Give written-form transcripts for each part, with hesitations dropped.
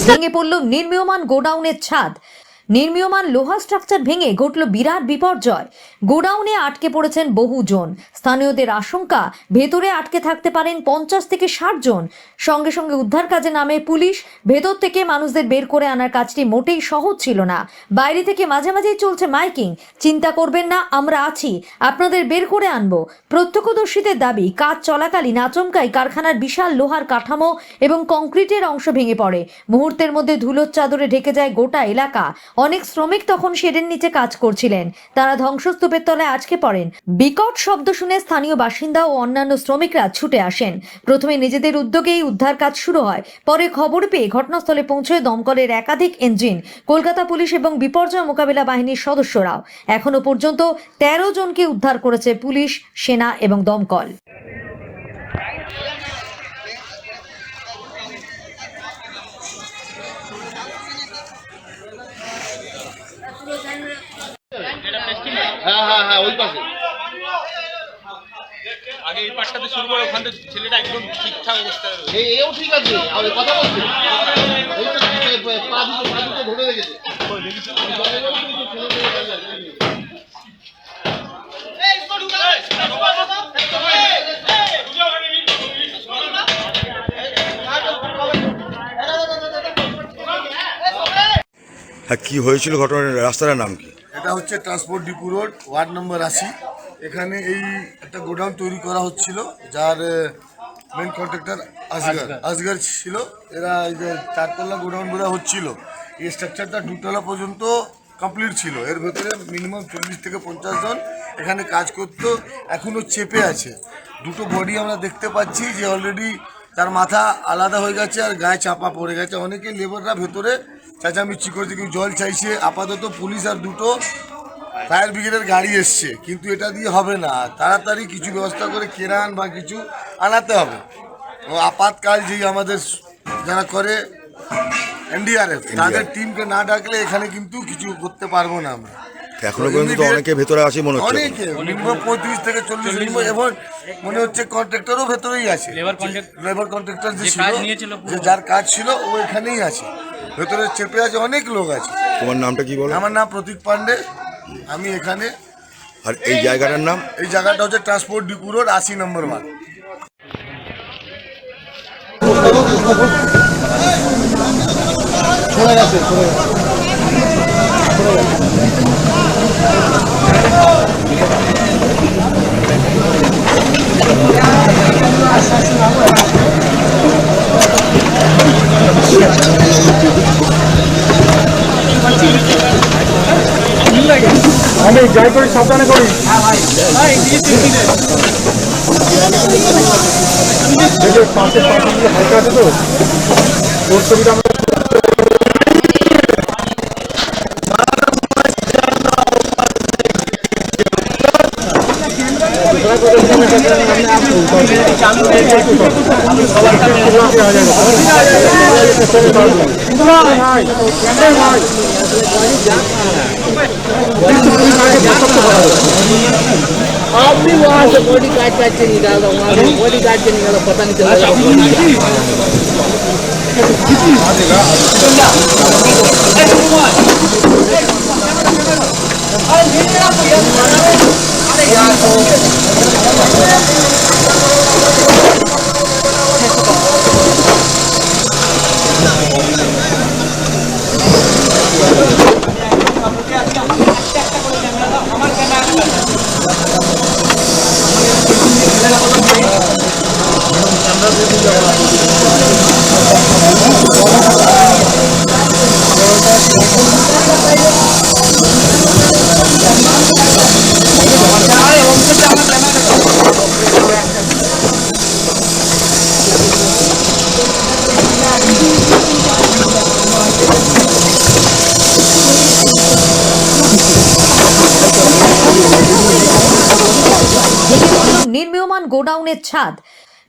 ভেঙে পড়ল নির্মীয়মান গোডাউনের ছাদ। নির্মীয়মান লোহা স্ট্রাকচার ভেঙে ঘটল বিরাট বিপর্যয়। গোডাউনে আটকে পড়েছেন বহুজন। স্থানীয়দের আশঙ্কা ভেতরে আটকে থাকতে পারেন 50 থেকে 60 জন। সঙ্গে সঙ্গে উদ্ধার কাজে নামে পুলিশ। ভেতর থেকে মানুষদের বের করে আনার কাজটি মোটেই সহজ ছিল না। বাইরে থেকে মাঝে মাঝেই চলছে মাইকিং, চিন্তা করবেন না, আমরা আছি, আপনাদের বের করে আনবো। প্রত্যক্ষদর্শীদের দাবি, কাজ চলাকালীন আচমকাই কারখানার বিশাল লোহার কাঠামো এবং কংক্রিটের অংশ ভেঙে পড়ে। মুহূর্তের মধ্যে ধুলোর চাদরে ঢেকে যায় গোটা এলাকা। অনেক শ্রমিক তখন শেডের নিচে কাজ করছিলেন, তারা ধ্বংসস্তূপের তলায় আটকে পড়েন। বিকট শব্দ শুনে স্থানীয় বাসিন্দা ও অন্যান্য শ্রমিকরা ছুটে আসেন। প্রথমে নিজেদের উদ্যোগেই উদ্ধার কাজ শুরু হয়। পরে খবর পেয়ে ঘটনাস্থলে পৌঁছয় দমকলের একাধিক ইঞ্জিন, কলকাতা পুলিশ এবং বিপর্যয় মোকাবিলা বাহিনীর সদস্যরাও। এখনো পর্যন্ত 13 জনকে উদ্ধার করেছে পুলিশ, সেনা এবং দমকল। হ্যাঁ ওই পাশে আগে এই পাশটাতে শুরু করে ওখান থেকে ছেলেটা একদম ঠিকঠাক অবস্থা এও ঠিক আছে আর কথা বলছে এই তো পা দুটো ধরে রেখেছে হ্যাঁ, কি হয়েছিল ঘটনার রাস্তাটার নাম কি? এটা হচ্ছে transport depot road, ward number 80। এখানে এই একটা গোডাউন তৈরি করা হচ্ছিল, যার মেন কন্ট্রাক্টর আসগার ছিল। এরা এই যে 4 তলা গোডাউন বোঝা হচ্ছিল, এই স্ট্রাকচারটা 2 তলা পর্যন্ত কমপ্লিট ছিল। এর ভেতরে মিনিমাম 40 থেকে 50 জন এখানে কাজ করতো, এখনও চেপে আছে। দুটো বডি আমরা দেখতে পাচ্ছি যে অলরেডি তার মাথা আলাদা হয়ে গেছে আর গায়ে চাপা পড়ে গেছে। অনেকে লেবাররা ভেতরে চেঁচামেচি করছে, কেউ জল চাইছে। আপাতত পুলিশ আর দুটো ফায়ার ব্রিগেডের গাড়ি এসছে, কিন্তু এটা দিয়ে হবে না, তাড়াতাড়ি কিছু ব্যবস্থা করে কেরান বা কিছু আনাতে হবে। ও আপাতকাল যেই আমাদের যারা করে এনডিআরএফ, তাদের টিমকে না ডাকলে এখানে কিন্তু কিছু করতে পারবো না আমরা। এখনো পর্যন্ত অনেকে ভেতরে আছে মনে হচ্ছে, অনেকে মিনিমাম 35 থেকে 40 এবং মনে হচ্ছে কন্ট্রাক্টরও ভেতরেই আছে। লেবার কন্ট্রাক্টর যে ছিল, যে যার কাজ ছিল, ও এখানেই আছে, ভেতরে চেপে আছে, অনেক লোক আছে। তোমার নামটা কি বলো? আমার নাম প্রতীক পান্ডে, আমি এখানে। আর এই জায়গাটার নাম? এই জায়গাটা হচ্ছে ট্রান্সপোর্ট ডিপো রোড, 80 নম্বর ওয়ার্ড। আমি যাই করি সাবধানে করি। পাশে হালকা আছে তো, ওর ছবিটা আমরা आपने वहाँ से बॉडी काट के निकाला, वहाँ से बॉडी काट के निकाला, पता नहीं चला। নির্মীয়মান গোডাউনের ছাদ।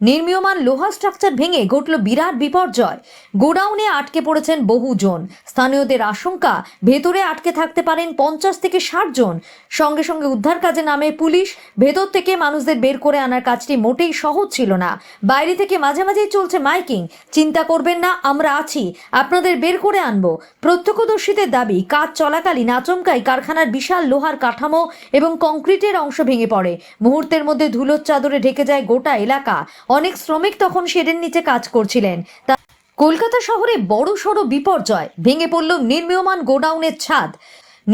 নির্মীয়মান লোহা স্ট্রাকচার ভেঙে ঘটল বিরাট বিপর্যয়। গোডাউনে আটকে পড়েছেন বহুজন। স্থানীয়দের আশঙ্কা, ভেতরে আটকে থাকতে পারেন 50 থেকে 60 জন। সঙ্গে সঙ্গে উদ্ধার কাজে নামে পুলিশ। ভেতর থেকে মানুষদের বের করে আনার কাজটি মোটেই সহজ ছিল না। বাইরে থেকে মাঝে মাঝেই চলছে মাইকিং, চিন্তা করবেন না, আমরা আছি, আপনাদের বের করে আনবো। প্রত্যক্ষদর্শীদের দাবি, কাজ চলাকালীন আচমকাই কারখানার বিশাল লোহার কাঠামো এবং কংক্রিটের অংশ ভেঙে পড়ে। মুহূর্তের মধ্যে ধুলোর চাদরে ঢেকে যায় গোটা এলাকা। অনেক শ্রমিক তখন শেডের নিচে কাজ করছিলেন। কলকাতা শহরে বড়সড় বিপর্যয়। ভেঙে পড়ল নির্মীয়মান গোডাউনের ছাদ।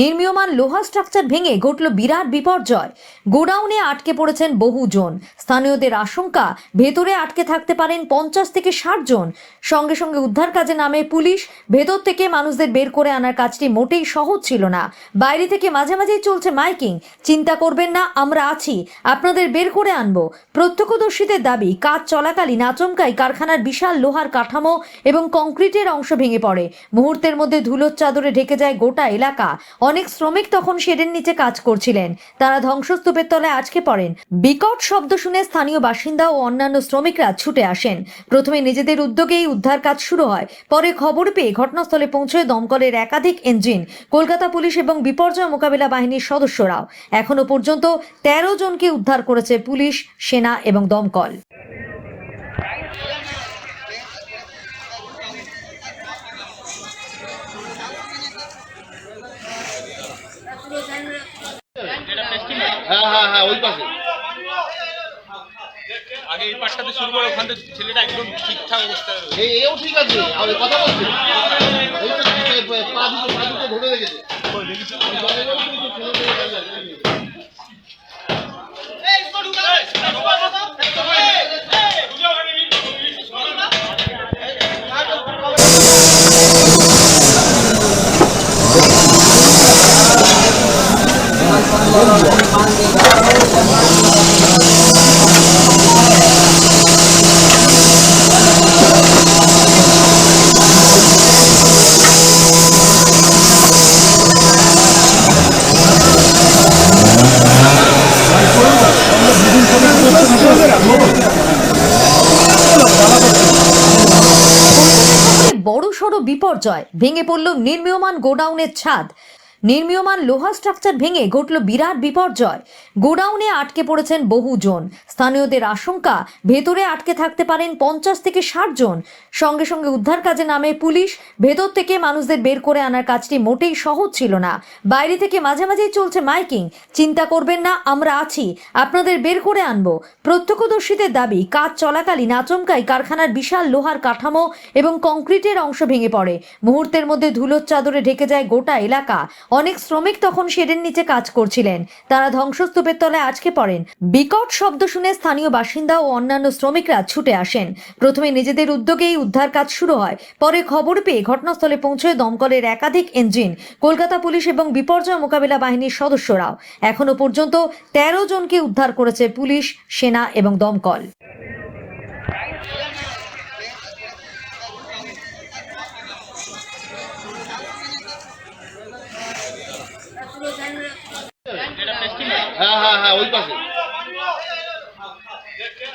নির্মীয়মান লোহা স্ট্রাকচার ভেঙে ঘটল বিরাট বিপর্যয়। গোডাউনে আটকে পড়েছেন বহুজন। স্থানীয়দের আশঙ্কা, ভেতরে আটকে থাকতে পারেন 50 থেকে 60 জন। সঙ্গে সঙ্গে উদ্ধার কাজে নামে পুলিশ। ভেতর থেকে মানুষদের বের করে আনার কাজটি মোটেই সহজ ছিল না। বাইরে থেকে মাঝে মাঝেই চলছে মাইকিং, চিন্তা করবেন না, আমরা আছি, আপনাদের বের করে আনবো। প্রত্যক্ষদর্শীদের দাবি, কাজ চলাকালীন আচমকাই কারখানার বিশাল লোহার কাঠামো এবং কংক্রিটের অংশ ভেঙে পড়ে। মুহূর্তের মধ্যে ধুলোর চাদরে ঢেকে যায় গোটা এলাকা। অনেক শ্রমিক তখন শেডের নিচে কাজ করছিলেন। তারা ধ্বংসস্তূপের তলায় আটকে পড়েন। বিকট শব্দ শুনে স্থানীয় বাসিন্দা ও অন্যান্য শ্রমিকরা ছুটে আসেন। প্রথমে নিজেদের উদ্যোগেই উদ্ধার কাজ শুরু হয়। পরে খবর পেয়ে ঘটনাস্থলে পৌঁছয় দমকলের একাধিক ইঞ্জিন, কলকাতা পুলিশ এবং বিপর্যয় মোকাবিলা বাহিনীর সদস্যরাও। এখনো পর্যন্ত 13 জনকে উদ্ধার করেছে পুলিশ, সেনা এবং দমকল। হ্যাঁ ওই পাশে আগে এই পাশটাতে শুরু করে ওখান থেকে ছেলেটা একদম ঠিকঠাক অবস্থায় রয়েছে। এও ঠিক আছে, আর কথা বলছে এই তো পা দুটো ধরে রেখেছে। বড়সড় বিপর্যয়। ভেঙে পড়ল নির্মীয়মান গোডাউনের ছাদ। নির্মীয়মান লোহা স্ট্রাকচার ভেঙে ঘটল বিরাট বিপর্যয়। গোডাউনে আটকে পড়েছেন বহুজন। স্থানীয়দের আশঙ্কা, ভেতরে আটকে থাকতে পারেন 50 থেকে 60 জন। সঙ্গে সঙ্গে উদ্ধার কাজে নামে পুলিশ। ভেতর থেকে মানুষদের বের করে আনার কাজটি মোটেই সহজ ছিল না। বাইরে থেকে মাঝে মাঝেই চলছে মাইকিং, চিন্তা করবেন না, আমরা আছি, আপনাদের বের করে আনবো। প্রত্যক্ষদর্শীদের দাবি, কাজ চলাকালীন আচমকাই কারখানার বিশাল লোহার কাঠামো এবং কংক্রিটের অংশ ভেঙে পড়ে। মুহূর্তের মধ্যে ধুলোর চাদরে ঢেকে যায় গোটা এলাকা। অনেক শ্রমিক তখন শেডের নিচে কাজ করছিলেন। তারা ধ্বংসস্তূপের তলায় আটকে পড়েন। বিকট শব্দ শুনে স্থানীয় বাসিন্দা ও অন্যান্য শ্রমিকরা ছুটে আসেন। প্রথমে নিজেদের উদ্যোগেই উদ্ধার কাজ শুরু হয়। পরে খবর পেয়ে ঘটনাস্থলে পৌঁছয় দমকলের একাধিক ইঞ্জিন, কলকাতা পুলিশ এবং বিপর্যয় মোকাবিলা বাহিনীর সদস্যরাও। এখনো পর্যন্ত 13 জনকে উদ্ধার করেছে পুলিশ, সেনা এবং দমকল। হ্যাঁ ওই পাশে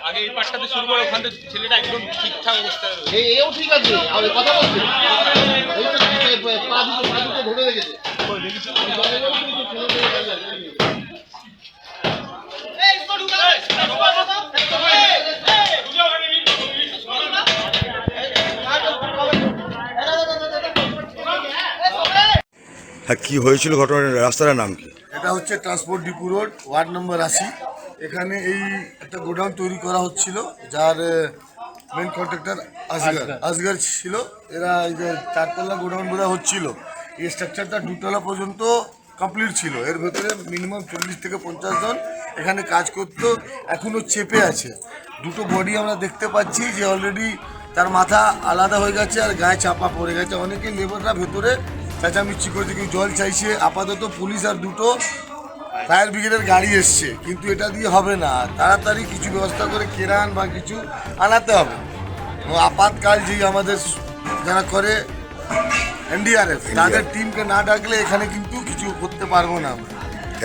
আগে এই পাশটাতে শুরু করে ওখান থেকে ছেলেটা একদম ঠিকঠাক অবস্থায় রয়েছে। এও ঠিক আছে, আর কথা বলছে এই তো পা দুটো ধরে রেখেছে। হ্যাঁ কি হয়েছিল ঘটনার রাস্তাটার নাম কি? এটা হচ্ছে transport depot road, ward number 80। এখানে এই একটা গোডাউন তৈরি করা হচ্ছিল, যার মেন কন্ট্রাক্টর আসগর ছিল। এরা এই যে 4 তলা গোডাউন বোধ হচ্ছিল। এই স্ট্রাকচারটা 2 তলা পর্যন্ত কমপ্লিট ছিল। এর ভেতরে মিনিমাম 40 থেকে 50 জন এখানে কাজ করতো। এখনও চেপে আছে। দুটো বডি আমরা দেখতে পাচ্ছি যে অলরেডি তার মাথা আলাদা হয়ে গেছে আর গায়ে চাপা পড়ে গেছে। অনেকে লেবাররা ভেতরে চেঁচামেচি করছে, কেউ জল চাইছে। আপাতত পুলিশ আর দুটো ফায়ার ব্রিগেডের গাড়ি এসছে, কিন্তু এটা দিয়ে হবে না। তাড়াতাড়ি কিছু ব্যবস্থা করে কেরান বা কিছু আনাতে হবে। আপাতকাল যেই আমাদের যারা করে এনডিআরএফ, তাদের টিমকে না ডাকলে এখানে কিন্তু কিছু করতে পারবো না আমরা।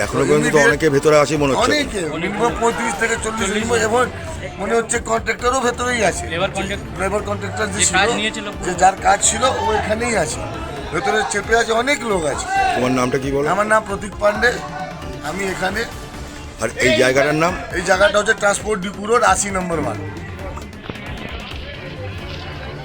এখনো পর্যন্ত তো অনেকে ভেতরে আছে মনে হচ্ছে। অনেকে মিনিমাম 35 থেকে 40 মিনিমাম, এবং মনে হচ্ছে কন্ট্রাক্টরও ভেতরেই আছে। লেবার কন্ট্রাক্টর যে ছিল, যে যার কাজ ছিল, ও এখানেই আছে, ভেতরে চেপে আছে, অনেক লোক আছে। তোমার নামটা কি বলো? আমার নাম প্রতীক পান্ডে, আমি এখানে। আর এই জায়গাটার নাম? এই জায়গাটা হচ্ছে ট্রান্সপোর্ট ডিপো রোড 80 নম্বর ওয়ার্ড।